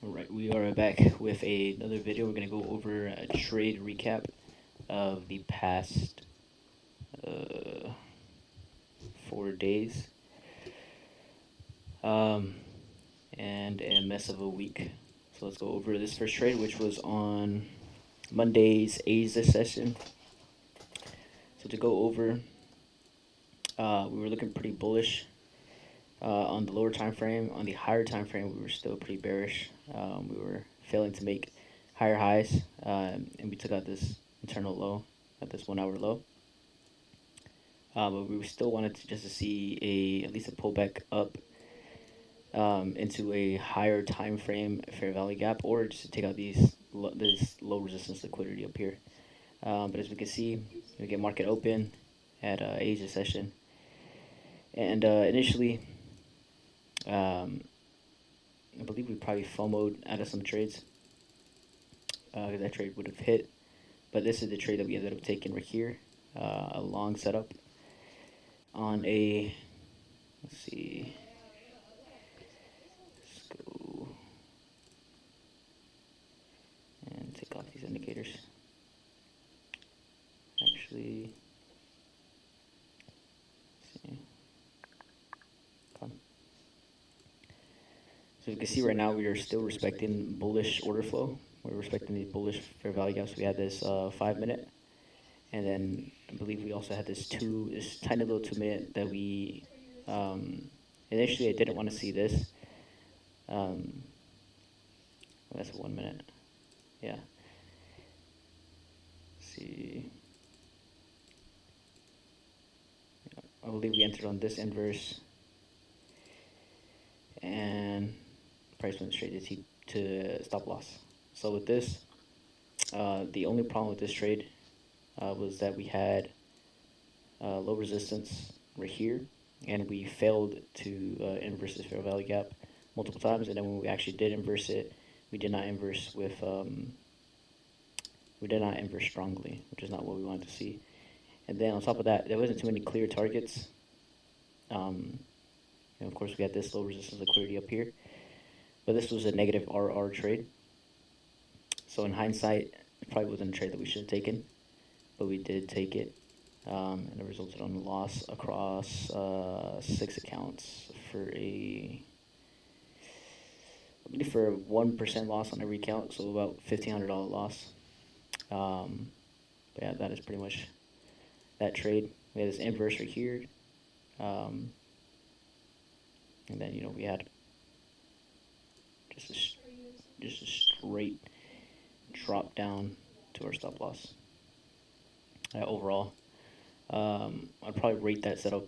Alright, we are back with another video. We're going to go over a trade recap of the past 4 days. And a mess of a week. So let's go over this first trade, which was on Monday's Asia session. So to go over, we were looking pretty bullish on the lower time frame. On the higher time frame, we were still pretty bearish. We were failing to make higher highs, and we took out this internal low at this 1 hour low. But we still wanted to just to see at least a pullback up into a higher time frame fair value gap, or just to take out this low resistance liquidity up here. But as we can see, we get market open at Asia session, and initially, I believe we probably FOMO'd out of some trades. That trade would have hit, but this is the trade that we ended up taking right here, a long setup on a, let's see, let's go and take off these indicators. Actually, let's see. Come. So you can see right now we are still respecting bullish order flow. We're respecting these bullish fair value gaps. We had this 5 minute, and then I believe we also had this tiny little 2 minute that we initially I didn't want to see this. That's a 1 minute. Yeah. Let's see. I believe we entered on this inverse, and price went straight to stop loss. So with this, the only problem with this trade was that we had low resistance right here, and we failed to inverse this fair value gap multiple times. And then when we actually did inverse it, we did not inverse with we did not inverse strongly, which is not what we wanted to see. And then on top of that, there wasn't too many clear targets. And of course, we had this low resistance liquidity up here, but this was a negative RR trade. So in hindsight, it probably wasn't a trade that we should have taken, but we did take it, and it resulted in a loss across 6 accounts for I believe for a 1% loss on every account, so about $1,500 loss. But yeah, that is pretty much that trade. We had this inverse right here, and then we had just a straight drop down to our stop loss. Overall, I'd probably rate that setup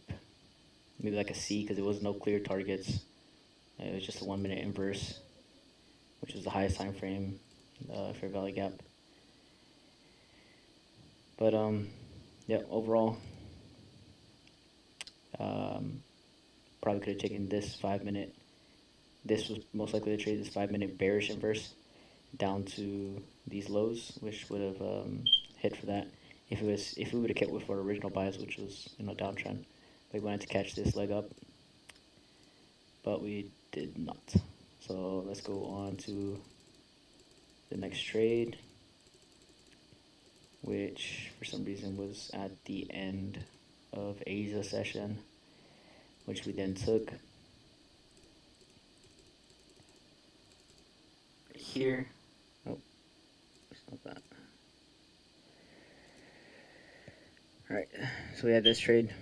maybe like a C, because there was no clear targets. It was just a 1 minute inverse, which is the highest time frame fair value gap. But yeah, overall, probably could have taken this 5 minute. This was most likely to trade this 5 minute bearish inverse down to these lows, which would have hit for that if we would have kept with our original bias, which was downtrend. We wanted to catch this leg up, but we did not. So let's go on to the next trade, which for some reason was at the end of Asia session, which we then took here. Oh, it's not that. Alright, so we had this trade.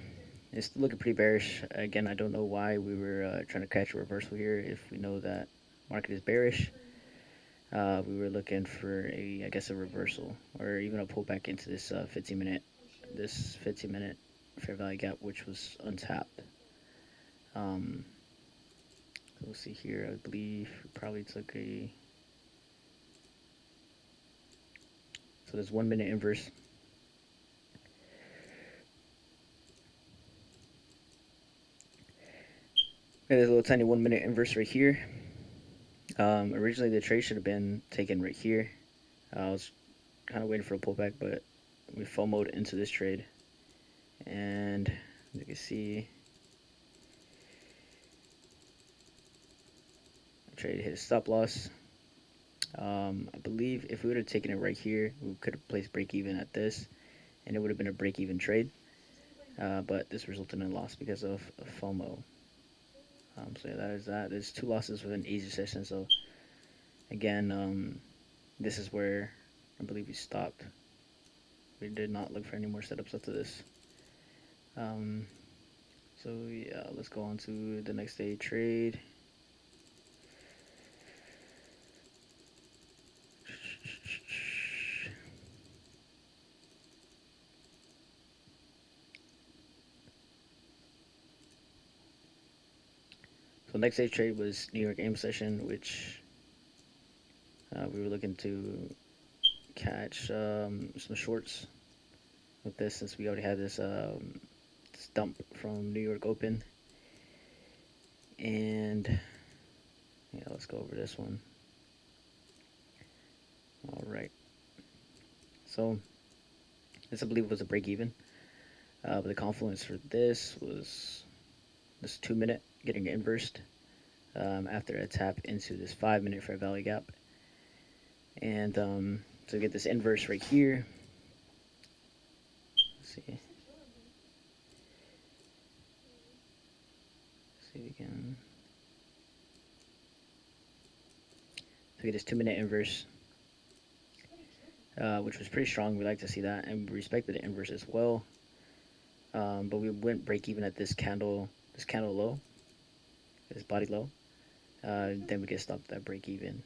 It's looking pretty bearish. Again, I don't know why we were trying to catch a reversal here if we know that market is bearish. We were looking for I guess a reversal or even a pullback into this 15 minute fair value gap, which was untapped. So we'll see here. I believe we probably took so there's 1 minute inverse. There's a little tiny 1 minute inverse right here. Originally the trade should have been taken right here. I was kind of waiting for a pullback, but we FOMO'd into this trade, and as you can see, the trade hit a stop loss, I believe if we would have taken it right here, we could have placed break even at this, and it would have been a break even trade. But this resulted in a loss because of FOMO. So yeah, that is that. There's 2 losses within Asia session. So again, this is where I believe we stopped. We did not look for any more setups after this. So yeah, let's go on to the next day trade. So next day trade was New York AIM session, which we were looking to catch some shorts with this, since we already had this dump from New York Open. And yeah, let's go over this one. All right. So this, I believe, was a break even. But the confluence for this was this 2-minute getting inversed after a tap into this 5-minute fair value gap. And so we get this inverse right here. Let's see. See if we can. So we get this 2-minute inverse, which was pretty strong. We like to see that, and we respected the inverse as well. But we went break even at this candle low, this body low. Then we get stopped at break even.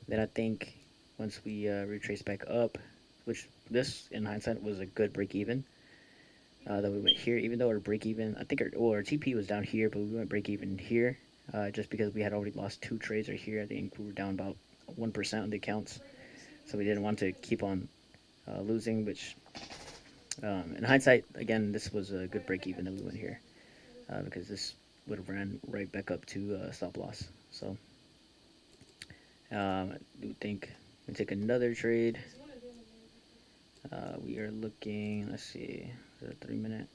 Then I think once we retrace back up, which this in hindsight was a good break even, that we went here, even though our break even, I think our TP was down here, but we went break even here, just because we had already lost 2 trades right here. I think we were down about 1% on the accounts, so we didn't want to keep on losing, which in hindsight, again, this was a good break even that we went here, because this would have ran right back up to stop loss. So I do think we take another trade. We are looking, let's see, is it a 3-minute?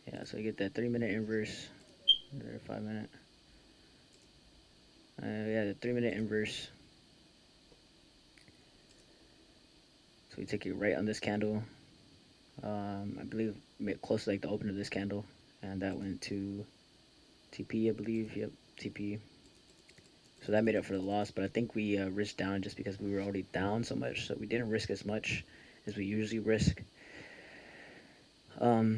Yeah, so you get that 3-minute inverse, or 5-minute. Yeah, the 3-minute inverse. So we take it right on this candle. I believe close to like the open of this candle, and that went to TP, I believe. Yep, TP. So that made up for the loss, but I think we risked down just because we were already down so much, so we didn't risk as much as we usually risk. I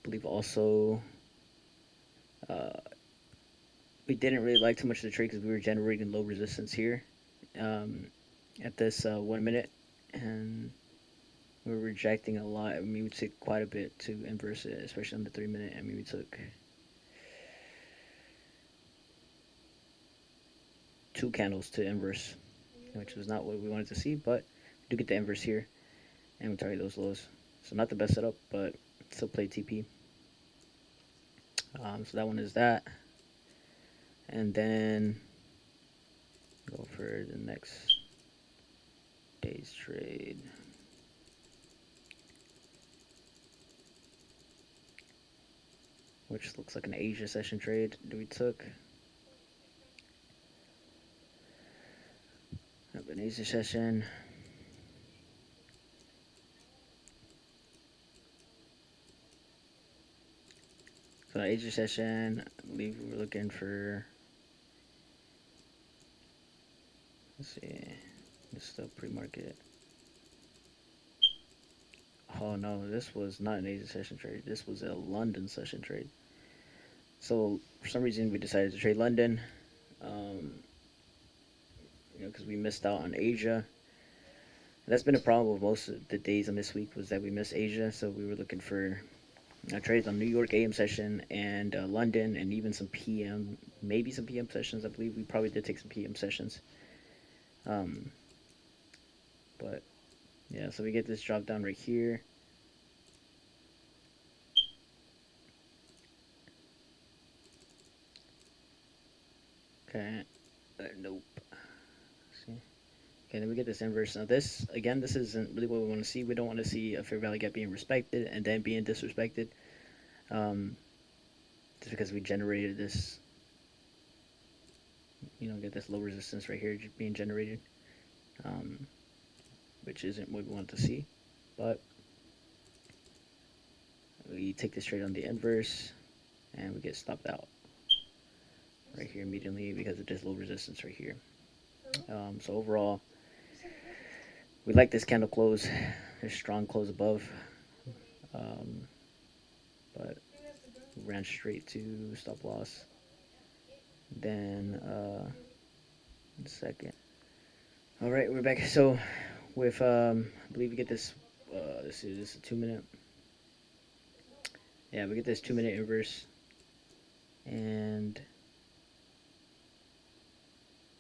believe also we didn't really like too much of the trade because we were generating low resistance here at this 1 minute, and we were rejecting a lot. I mean, we took quite a bit to inverse it, especially on the 3-minute. I mean, we took 2 candles to inverse, which was not what we wanted to see, but we do get the inverse here, and we target those lows. So not the best setup, but still play TP. So that one is that. And then go for the next day's trade. Which looks like an Asia session trade that we took. An Asia session. So Asia session, I believe we were looking for, let's see, this is still pre-market. Oh no, this was not an Asia session trade. This was a London session trade. So for some reason we decided to trade London, because we missed out on Asia. And that's been a problem with most of the days on this week, was that we missed Asia. So we were looking for trades on New York AM session and London, and even some PM, maybe some PM sessions. I believe we probably did take some PM sessions. But yeah, so we get this drop down right here. Okay, nope. See. Okay, then we get this inverse. Now this, again, this isn't really what we want to see. We don't want to see a fair value gap being respected and then being disrespected. Just because we generated this get this low resistance right here being generated, which isn't what we want to see. But we take this trade on the inverse, and we get stopped out right here immediately because of this low resistance right here. So overall, we like this candle close. There's strong close above, but we ran straight to stop loss. Then, one second. All right, we're back. So, with I believe we get this. This is a 2 minute. Yeah, we get this 2 minute inverse, and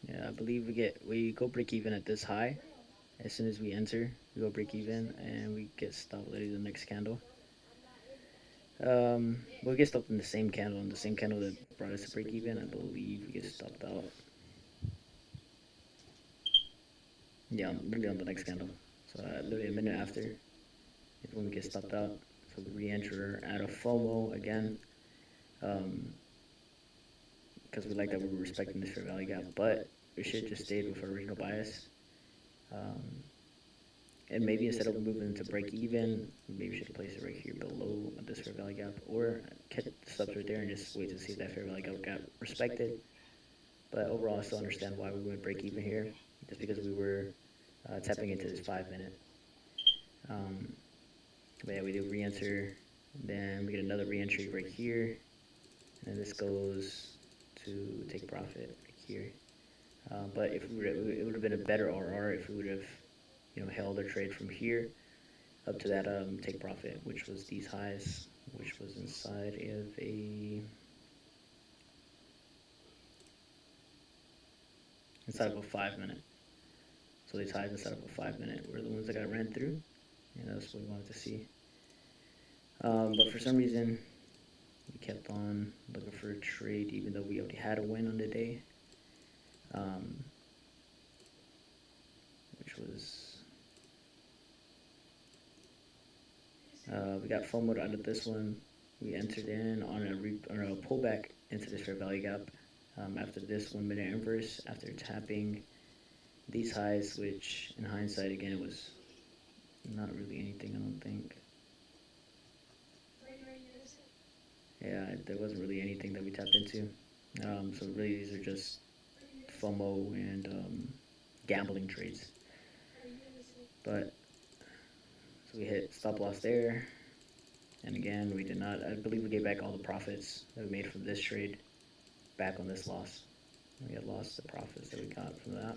yeah, I believe we go break even at this high. As soon as we enter, we go break even, and we get stopped at the next candle. We'll get stopped in the same candle, that brought us to break even. I believe we get stopped out. Yeah, literally on the next candle. So literally a minute after is when we get stopped out. So we re-enter at a FOMO again, because we like that we were respecting this fair value gap, but we should just stayed with our original bias. And maybe instead of moving into break even, maybe we should place it right here below this fair value gap, or catch the stops right there and just wait to see if that fair value gap got respected. But overall, I still understand why we went break even here, just because we were tapping into this 5 minute. But yeah, we do re-enter, then we get another re-entry right here, and this goes to take profit right here. But if it would have been a better RR if we would have held our trade from here up to that take profit, which was these highs, which was inside of a 5 minute. So these highs inside of a 5 minute were the ones that got ran through, and that's what we wanted to see. But for some reason, we kept on looking for a trade, even though we already had a win on the day, which was we got FOMO'd out of this one. We entered in on a pullback into this fair value gap after this 1 minute inverse, after tapping these highs, which in hindsight again was not really anything, I don't think. Yeah, there wasn't really anything that we tapped into. So really these are just FOMO and gambling trades. But so we hit stop loss there, and again we did not. I believe we gave back all the profits that we made from this trade back on this loss. We had lost the profits that we got from that.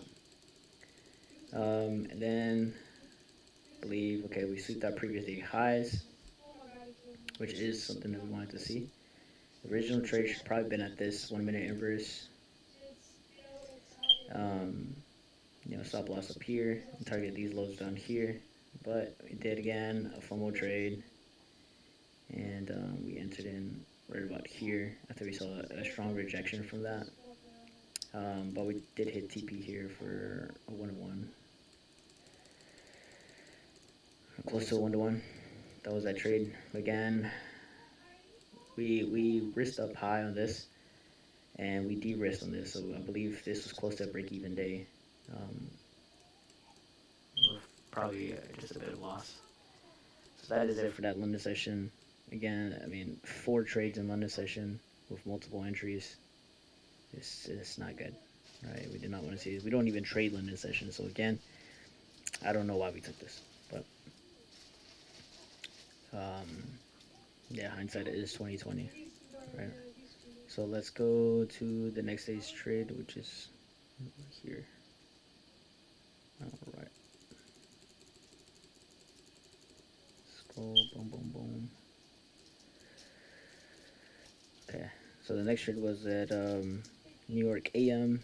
And then I believe we sweeped our previous day highs, which is something that we wanted to see. The original trade should probably been at this 1 minute inverse. Stop loss up here and target these lows down here. But we did again a FOMO trade, and we entered in right about here after we saw a strong rejection from that. But we did hit TP here for a 1-to-1, close to a 1-to-1. That was that trade. Again, we risked up high on this, and we de-risked on this. So I believe this was close to a break-even day. Probably just a bit of loss. So that is it for that London session. Again, I mean, 4 trades in London session with multiple entries. It's not good, right? We did not want to see this. We don't even trade London session. So again, I don't know why we took this, but yeah, hindsight is 2020, right? So let's go to the next day's trade, which is here. All right. Scroll, boom, boom, boom. Okay, so the next trade was at New York AM,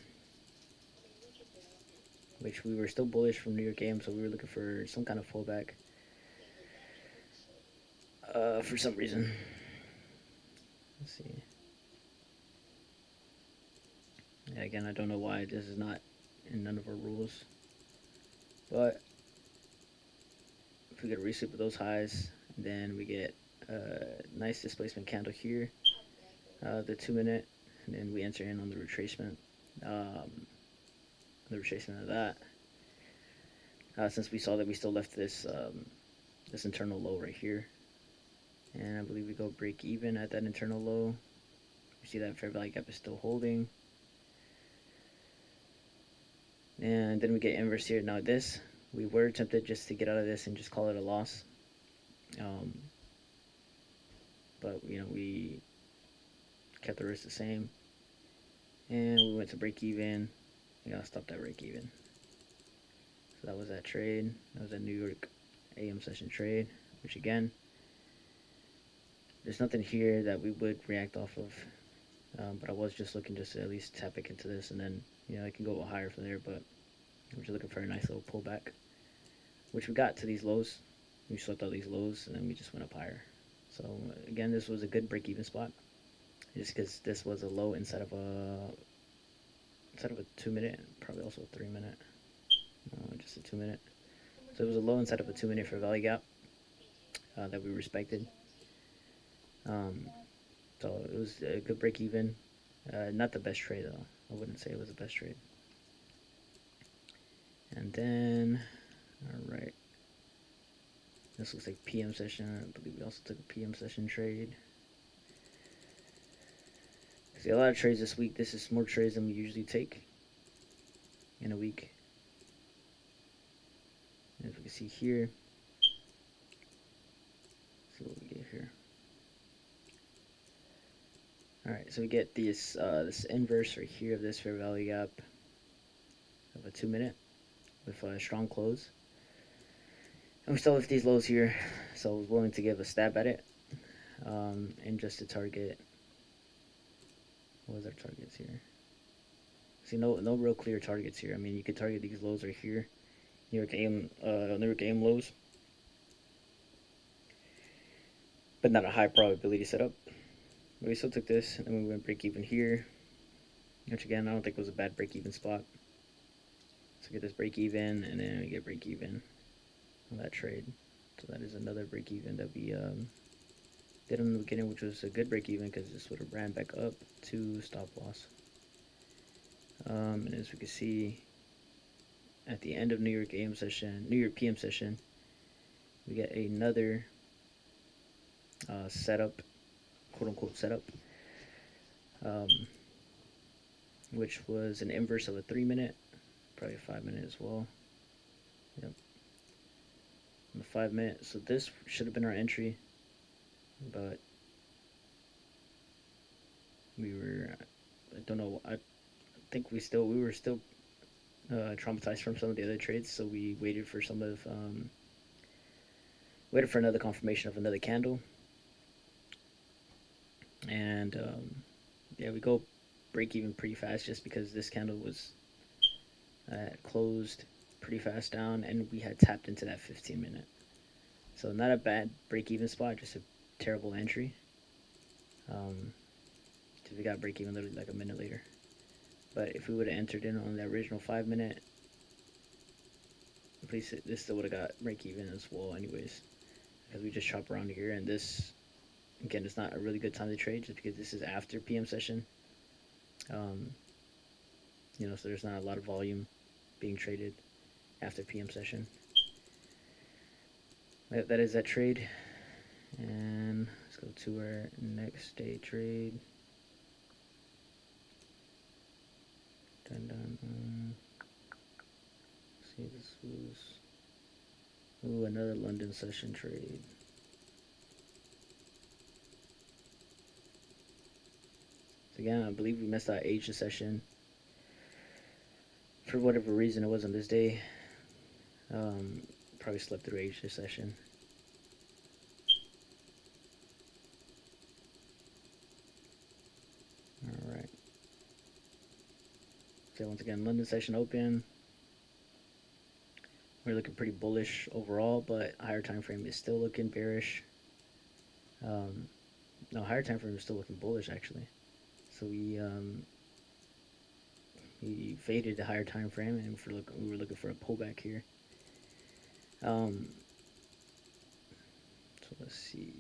which we were still bullish from New York AM, so we were looking for some kind of pullback. For some reason. Let's see. Yeah, again, I don't know why this is not in none of our rules. But if we get a resweep of those highs, then we get a nice displacement candle here, the 2 minute, and then we enter in on the retracement. the retracement of that. Since we saw that we still left this this internal low right here, and I believe we go break even at that internal low. You see that fair value gap is still holding, and then we get inverse here. Now this, we were tempted just to get out of this and just call it a loss, but you know, we kept the risk the same, and we went to break even. We gotta stop that break even. So that was that trade. That was a New York AM session trade, which again, there's nothing here that we would react off of, but I was just looking just to at least tap back into this, and then, you know, I can go higher from there, but we're just looking for a nice little pullback, which we got to these lows. We swept out these lows, and then we just went up higher. So again, this was a good break-even spot, just because this was a low inside of a 2-minute, probably also a 3-minute, just a 2-minute. So it was a low inside of a 2-minute for value gap that we respected. So it was a good break even. Not the best trade though. I wouldn't say it was the best trade. And then, all right, this looks like PM session. I believe we also took a PM session trade. See, a lot of trades this week. This is more trades than we usually take in a week. And as we can see here, let's see what we get here. All right, so we get this this inverse right here of this fair value gap of a 2-minute with a strong close, and we still have these lows here. So I was willing to give a stab at it, and just to target. What was our targets here? See, no real clear targets here. I mean, you could target these lows right here, New York AM lows, but not a high probability setup. But we still took this, and then we went break even here, which again, I don't think was a bad break even spot. So get this break even, and then we get break even on that trade. So that is another break even that we did in the beginning, which was a good break even because this would have ran back up to stop loss. And as we can see, at the end of New York AM session, New York PM session, we get another setup, quote unquote setup, which was an inverse of a 3-minute, probably a 5-minute as well. Yep, on the 5-minute. So this should have been our entry, but we were, I don't know, I think we were still traumatized from some of the other trades, so we waited for waited for another confirmation of another candle, and yeah, we go break even pretty fast just because this candle was closed pretty fast down, and we had tapped into that 15-minute. So not a bad break even spot, just a terrible entry. So we got break even literally like a minute later. But if we would have entered in on the original 5-minute, this still would have got break even as well anyways, because we just chop around here, and this, again, it's not a really good time to trade just because this is after PM session. You know, so there's not a lot of volume being traded after PM session. That is that trade. And let's go to our next day trade. See, this was another London session trade. So again, I believe we missed out Asia session for whatever reason. It was on this day. Probably slept through Asia session. All right. So once again, London session open. We're looking pretty bullish overall, but higher time frame is still looking bearish. No, higher time frame is still looking bullish actually. So we faded the higher time frame, and we were looking for a pullback here. So let's see.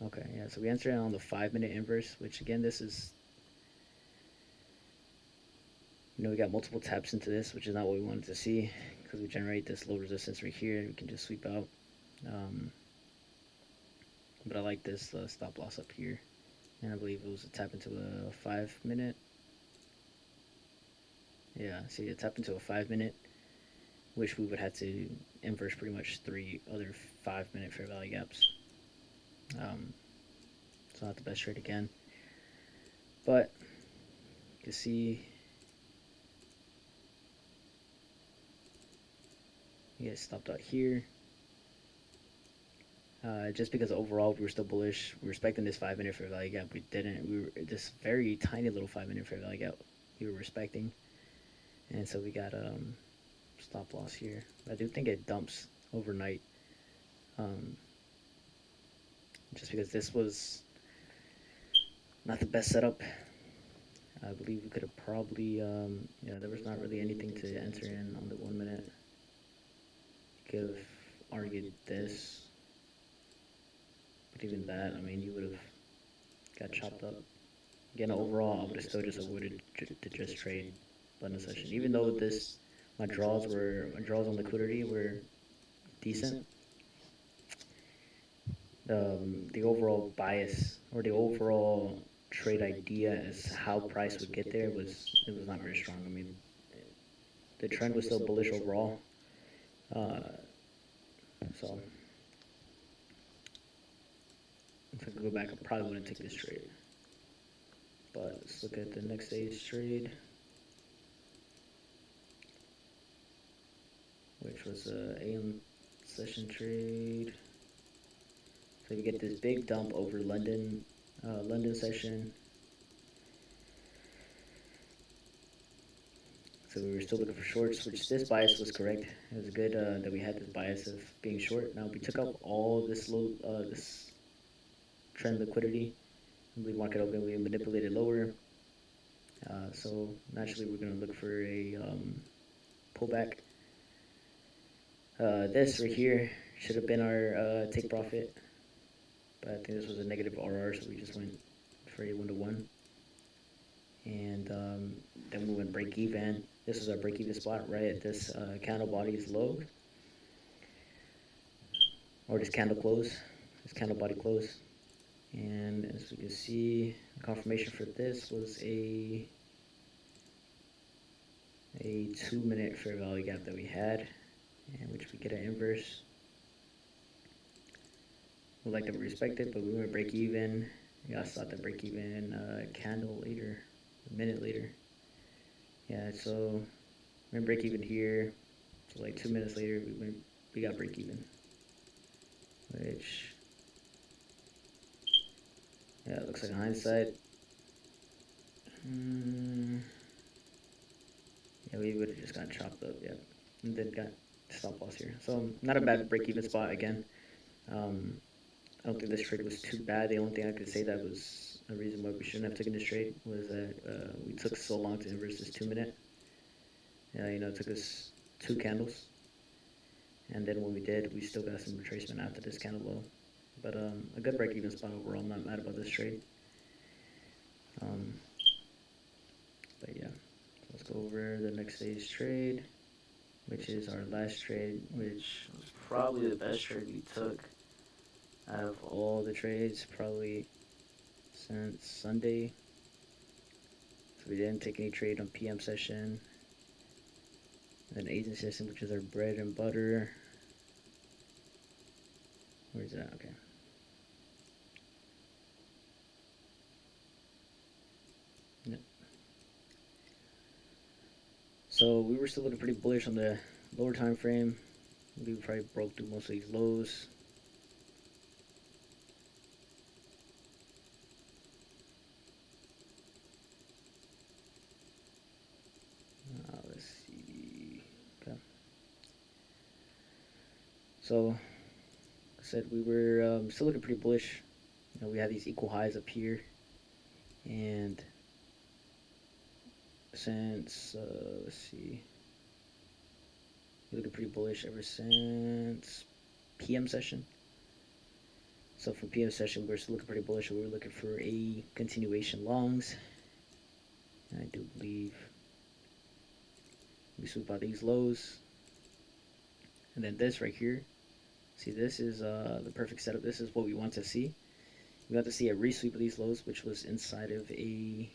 Okay, yeah, so we entered on the 5-minute inverse, which again, this is, we got multiple taps into this, which is not what we wanted to see, because we generate this low resistance right here, and we can just sweep out. But I like this stop loss up here, and I believe it was a tap into a 5-minute. Yeah, see, a tap into a 5-minute, which we would have to inverse pretty much 3 other 5-minute fair value gaps. It's not the best trade again, but you can see, you get stopped out here. Just because overall we were still bullish, we were respecting this 5-minute fair value gap. We didn't. We were this very tiny little 5-minute fair value gap we were respecting, and so we got stop loss here. I do think it dumps overnight, just because this was not the best setup. I believe we could have probably yeah, there was not really anything to enter in on the 1 minute. Could have argued this. But even that, I mean, you would have got chopped up. Again, overall, I would have still just avoided the just trade London session. Even though this, my draws on liquidity were decent. The overall bias or the overall trade idea as how price would get there was not very strong. I mean, the trend was still bullish overall. So if I could go back, I probably wouldn't take this trade. But let's look at the next day's trade, which was a AM session trade. So we get this big dump over London session. So we were still looking for shorts, which this bias was correct. It was good that we had this bias of being short. Now we took up all this low, this trend liquidity. We market open, we manipulated lower. So naturally, we're going to look for a pullback. This right here should have been our take profit, but I think this was a negative RR, so we just went for a 1-to-1. And then we went break even. This is our break even spot right at this candle body's low, or this candle close, this candle body close. And as we can see, the confirmation for this was a 2-minute fair value gap that we had, and which we get an inverse. We like that we respect it, but we went break even. We got stopped at break even candle later, a minute later. Yeah, so we went break even here. So like 2 minutes later, we got break even, which, yeah, it looks like hindsight. Yeah, we would have just gotten chopped up, yeah, and then got stop loss here. So not a bad break-even spot again. I don't think this trade was too bad. The only thing I could say that was a reason why we shouldn't have taken this trade was that we took so long to inverse this 2-minute. Yeah, it took us 2 candles, and then when we did, we still got some retracement after this candle low. But a good break-even spot overall. I'm not mad about this trade. But yeah, so let's go over the next day's trade, which is our last trade, which was probably the best trade we took out of all the trades, probably since Sunday. So we didn't take any trade on PM session. Then agent session, which is our bread and butter. Where's that? Okay. Yep. So we were still looking pretty bullish on the lower time frame. We probably broke through most of these lows. Let's see. Okay. So, like I said, we were still looking pretty bullish. We had these equal highs up here, and since let's see, we're looking pretty bullish ever since PM session. So for PM session, we're still looking pretty bullish. We were looking for a continuation longs. And I do believe we sweep out these lows. And then this right here, see, this is the perfect setup. This is what we want to see. We want to see a resweep of these lows, which was inside of a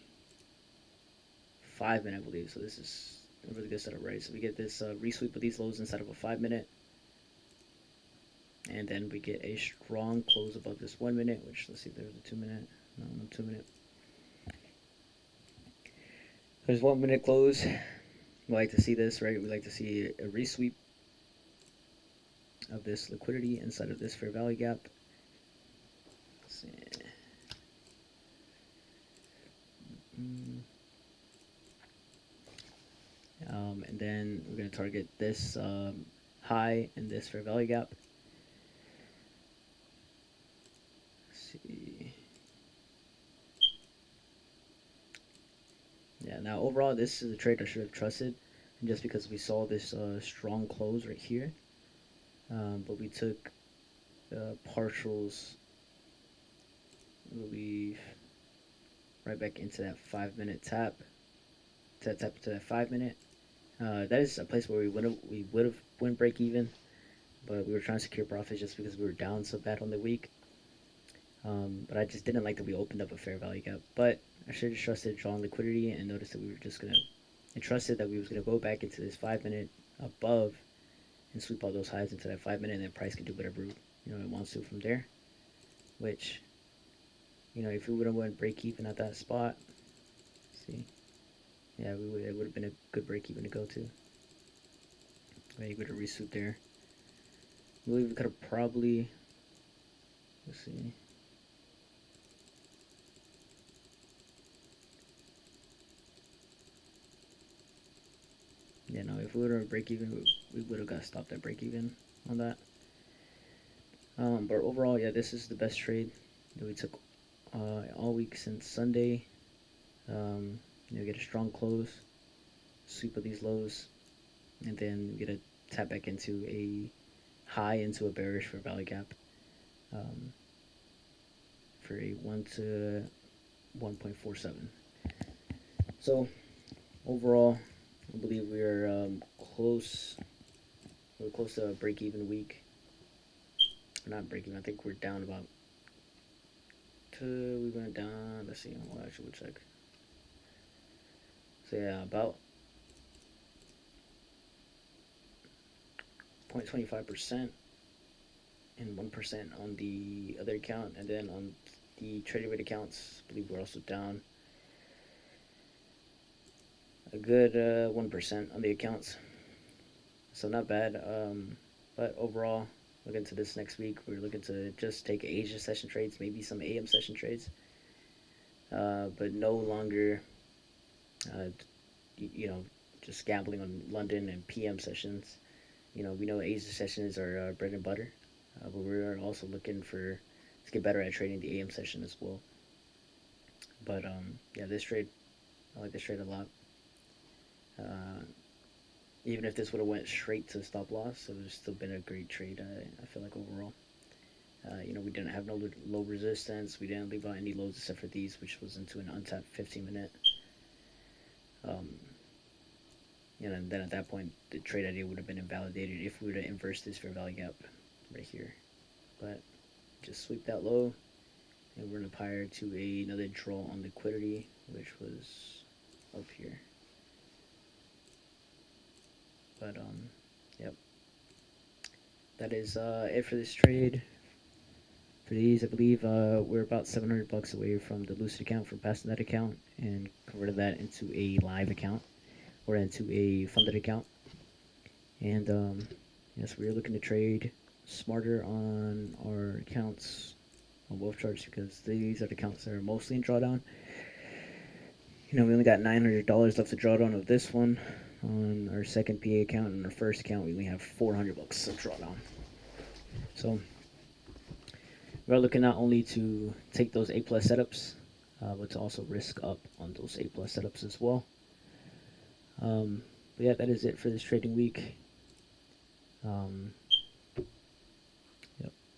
5 minute, I believe. So this is a really good setup, right? So we get this resweep of these lows inside of a 5 minute. And then we get a strong close above this 1 minute, which, let's see if there's a 2 minute. No, 2 minute. There's 1 minute close. We like to see this, right? We like to see a resweep of this liquidity inside of this fair value gap. Let's see. And then we're going to target this high in this fair value gap. Let's see. Yeah, now overall, this is a trade I should have trusted, and just because we saw this strong close right here. But we took partials, I believe, right back into that 5 minute tap. To tap into that 5 minute. That is a place where we would have went break even, but we were trying to secure profits just because we were down so bad on the week. But I just didn't like that we opened up a fair value gap. But I should have trusted drawing liquidity and noticed that we were just gonna, and trusted that we was gonna go back into this 5 minute above and sweep all those highs into that 5 minute, and then price can do whatever it wants to from there. Which, if we would have went break even at that spot, see. Yeah, it would have been a good break even to go to. Maybe would have resweep there. I believe we could have probably, let's see. Yeah, no, if we would have break even, we would have got stopped at break even on that. But overall, yeah, this is the best trade that we took all week since Sunday. Get a strong close, sweep of these lows, and then we get a tap back into a high into a bearish for value gap for a 1 to 1.47. So overall, I believe we are close. We're close to a break-even week. Not break-even. I think we're down about. We went down. Let's see. Well, actually, we'll check. So yeah, about 0.25% and 1% on the other account, and then on the trading rate accounts, I believe we're also down a good 1% on the accounts. So not bad. But overall, looking to this next week, we're looking to just take Asia session trades, maybe some AM session trades, but no longer just gambling on London and PM sessions. We know Asia sessions are bread and butter, but we're also looking to get better at trading the AM session as well. But yeah, this trade, I like this trade a lot. Even if this would have went straight to stop loss, it would have still been a great trade. I feel like overall. We didn't have no low resistance. We didn't leave out any lows except for these, which was into an untapped 15 minute. And then at that point, the trade idea would have been invalidated if we would have inversed this fair value gap right here. But just sweep that low, and we're going to prior to another draw on liquidity, which was up here. But yep, that is it for this trade. For these, I believe we're about $700 away from the Lucid account from passing that account and converted that into a live account or into a funded account. And yes, we're looking to trade smarter on our accounts on both charts because these are the accounts that are mostly in drawdown. We only got $900 left to drawdown of this one on our second PA account, and our first account we only have $400 of drawdown. So we're looking not only to take those A+ setups, but to also risk up on those A+ setups as well. But yeah, that is it for this trading week.